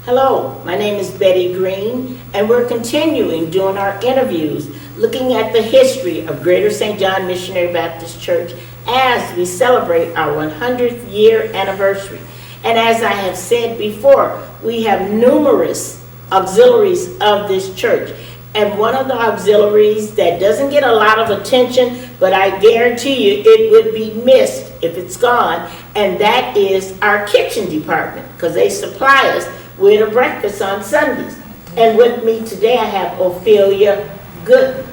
Hello, my name is Betty Green, and we're continuing doing our interviews, looking at the history of Greater St. John Missionary Baptist Church as we celebrate our 100th year anniversary. And as I have said before, we have numerous auxiliaries of this church. And one of the auxiliaries that doesn't get a lot of attention, but I guarantee you it would be missed if it's gone, and that is our kitchen department, because they supply us with a breakfast on Sundays. And with me today I have Ophelia Gooden.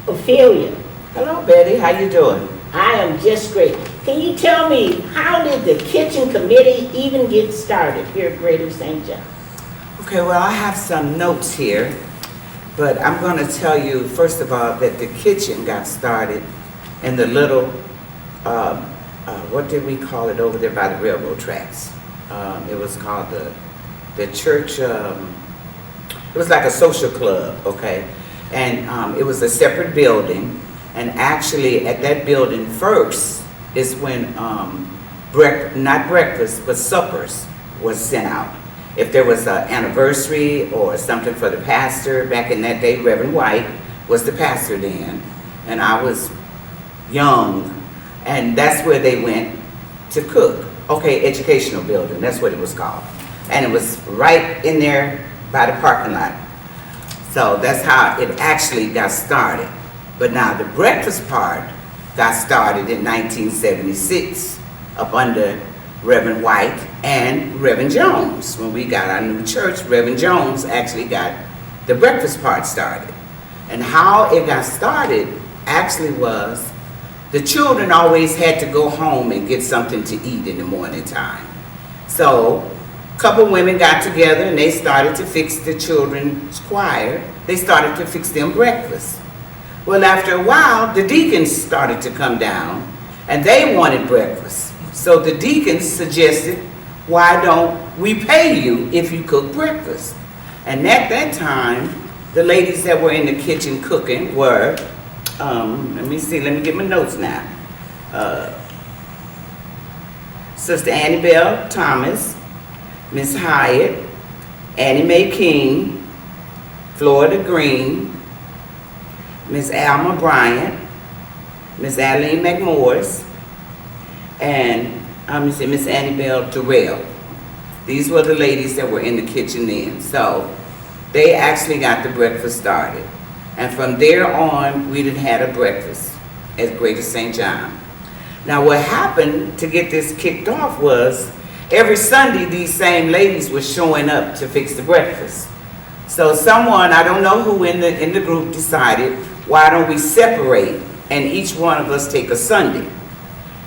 Ophelia. Hello, Betty. How you doing? I am just great. Can you tell me, how did the kitchen committee even get started here at Greater St. John? Okay, well, I have some notes here, but I'm going to tell you, first of all, that the kitchen got started in the little, what did we call it over there by the railroad tracks? It was called the church, it was like a social club, okay? And it was a separate building, and actually at that building first is when, not breakfast, but suppers was sent out. If there was an anniversary or something for the pastor, back in that day, Reverend White was the pastor then, and I was young, and that's where they went to cook. Okay, educational building, that's what it was called. And it was right in there by the parking lot. So that's how it actually got started. But now the breakfast part got started in 1976 up under Reverend White and Reverend Jones. When we got our new church, Reverend Jones actually got the breakfast part started. And how it got started actually was the children always had to go home and get something to eat in the morning time. So a couple women got together and they started to fix the children's choir. They started to fix them breakfast. Well, after a while, the deacons started to come down and they wanted breakfast. So the deacons suggested, why don't we pay you if you cook breakfast? And at that time, the ladies that were in the kitchen cooking were, let me get my notes now. Sister Annie Bell Thomas, Miss Hyatt, Annie Mae King, Florida Green, Miss Alma Bryant, Miss Aline McMorris, and Miss Annie Bell Durrell. These were the ladies that were in the kitchen then. So they actually got the breakfast started. And from there on, we done had a breakfast at Greater St. John. Now what happened to get this kicked off was, every Sunday these same ladies were showing up to fix the breakfast. So someone, I don't know who in the group decided, why don't we separate and each one of us take a Sunday?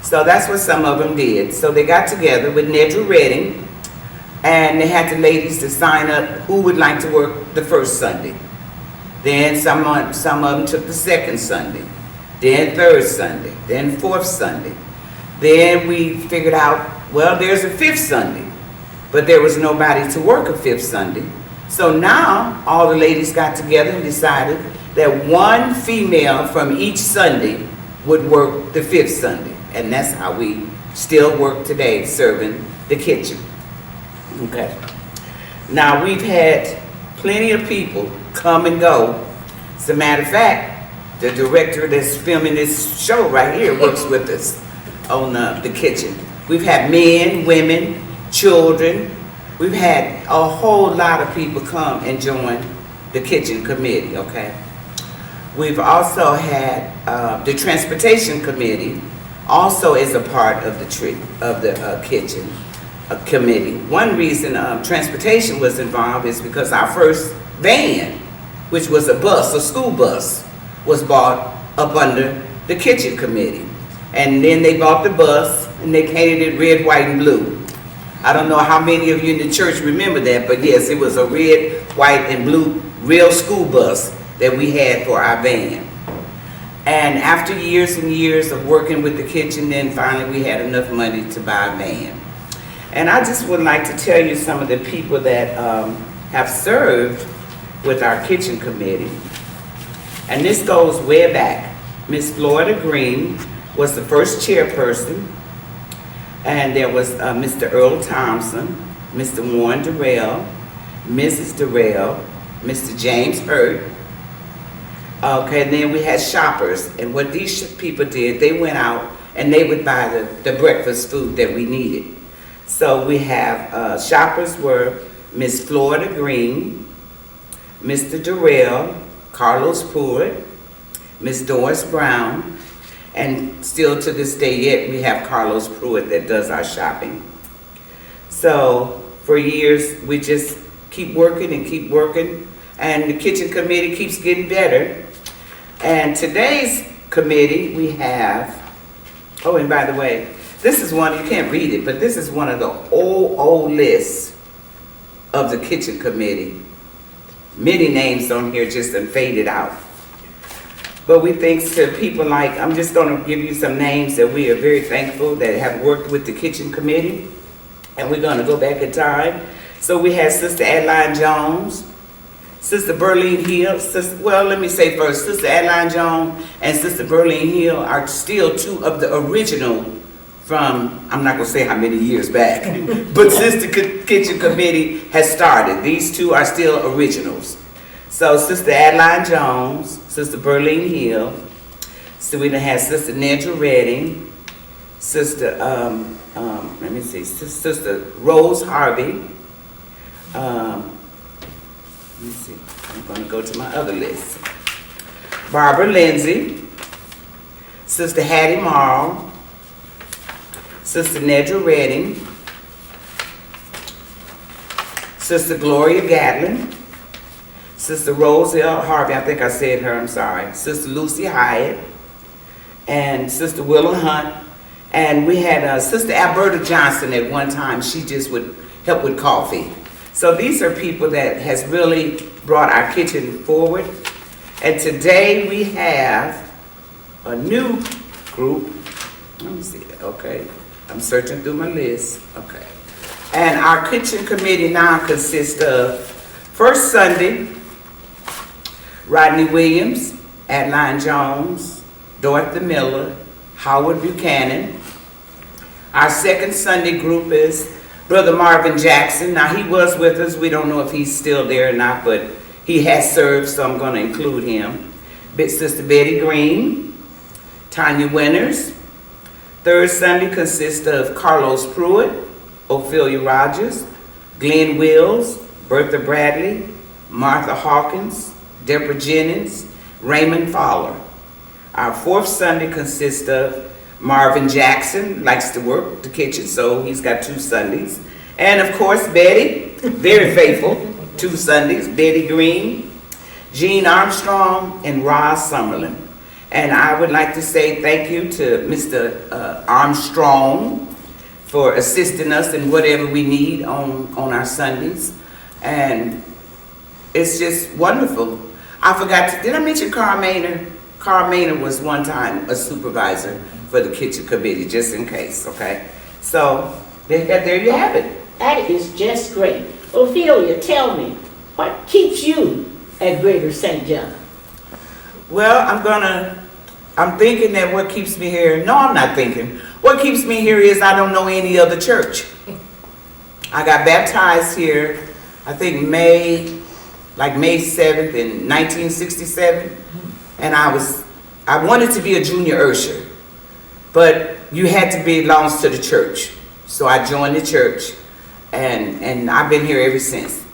So that's what some of them did. So they got together with Nedra Redding, and they had the ladies to sign up who would like to work the first Sunday. Then some of them took the second Sunday, then third Sunday, then fourth Sunday. Then we figured out, well, there's a fifth Sunday, but there was nobody to work a fifth Sunday. So now all the ladies got together and decided that one female from each Sunday would work the fifth Sunday. And that's how we still work today, serving the kitchen. Okay. Now we've had plenty of people come and go. As a matter of fact, the director that's filming this show right here works with us on the kitchen. We've had men, women, children. We've had a whole lot of people come and join the kitchen committee, okay? We've also had the transportation committee also is a part of the kitchen committee. One reason transportation was involved is because our first van, which was a bus, a school bus, was bought up under the kitchen committee. And then they bought the bus and they painted it red, white, and blue. I don't know how many of you in the church remember that, but yes, it was a red, white, and blue real school bus that we had for our van. And after years and years of working with the kitchen, then finally we had enough money to buy a van. And I just would like to tell you some of the people that have served with our kitchen committee. And this goes way back. Miss Florida Green was the first chairperson, and there was Mr. Earl Thompson, Mr. Warren Durrell, Mrs. Durrell, Mr. James Hurt. Okay, and then we had shoppers, and what these people did, they went out and they would buy the breakfast food that we needed. So we have shoppers were Miss Florida Green, Mr. Durrell, Carlos Pruitt, Miss Doris Brown, and still to this day yet we have Carlos Pruitt that does our shopping. So for years we just keep working and keep working, and the kitchen committee keeps getting better. And today's committee we have, oh, and by the way, this is one, you can't read it, but this is one of the old lists of the kitchen committee. Many names on here just done faded out. But we thanks to people like, I'm just going to give you some names that we are very thankful that have worked with the kitchen committee. And we're going to go back in time. So we had Sister Adeline Jones, Sister Berlene Hill, well, let me say first, Sister Adeline Jones and Sister Berlene Hill are still two of the original from, I'm not going to say how many years back, but since the kitchen committee has started, these two are still originals. So Sister Adeline Jones, Sister Berlene Hill, so we done had Sister Nedra Redding, Sister, let me see, Sister Rose Harvey, let me see, I'm going to go to my other list. Barbara Lindsay, Sister Hattie Marl, Sister Nedra Redding, Sister Gloria Gatlin, Sister Rose L. Harvey, I think I said her, I'm sorry, Sister Lucy Hyatt, and Sister Willa Hunt, and we had Sister Alberta Johnson at one time. She just would help with coffee. So these are people that has really brought our kitchen forward. And today we have a new group. Let me see, okay. I'm searching through my list, okay. And our kitchen committee now consists of, first Sunday, Rodney Williams, Adeline Jones, Dorothy Miller, Howard Buchanan. Our second Sunday group is Brother Marvin Jackson. Now he was with us, we don't know if he's still there or not, but he has served, so I'm gonna include him. Big Sister Betty Green, Tanya Winters. Third Sunday consists of Carlos Pruitt, Ophelia Rogers, Glenn Wills, Bertha Bradley, Martha Hawkins, Deborah Jennings, Raymond Fowler. Our fourth Sunday consists of Marvin Jackson, likes to work the kitchen, so he's got 2 Sundays. And of course, Betty, very faithful, 2 Sundays, Betty Green, Jean Armstrong, and Roz Summerlin. And I would like to say thank you to Mr. Armstrong for assisting us in whatever we need on our Sundays. And it's just wonderful. I forgot to, did I mention Carl Maynard? Carl Maynard was one time a supervisor for the kitchen committee, just in case, okay? So, there you have it. That is just great. Ophelia, tell me, what keeps you at Greater St. John? Well, I'm thinking that what keeps me here, no, I'm not thinking. What keeps me here is I don't know any other church. I got baptized here, I think May 7th in 1967. And I wanted to be a junior usher, but you had to belong to the church. So I joined the church, and I've been here ever since.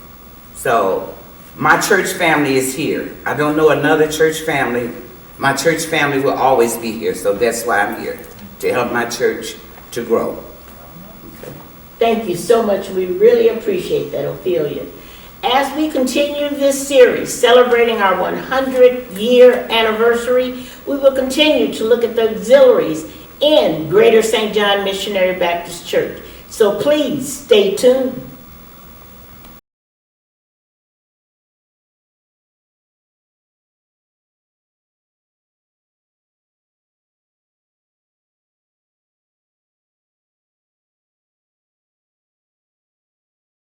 So my church family is here. I don't know another church family. My church family will always be here, so that's why I'm here, to help my church to grow. Okay. Thank you so much. We really appreciate that, Ophelia. As we continue this series, celebrating our 100-year anniversary, we will continue to look at the auxiliaries in Greater St. John Missionary Baptist Church. So please stay tuned.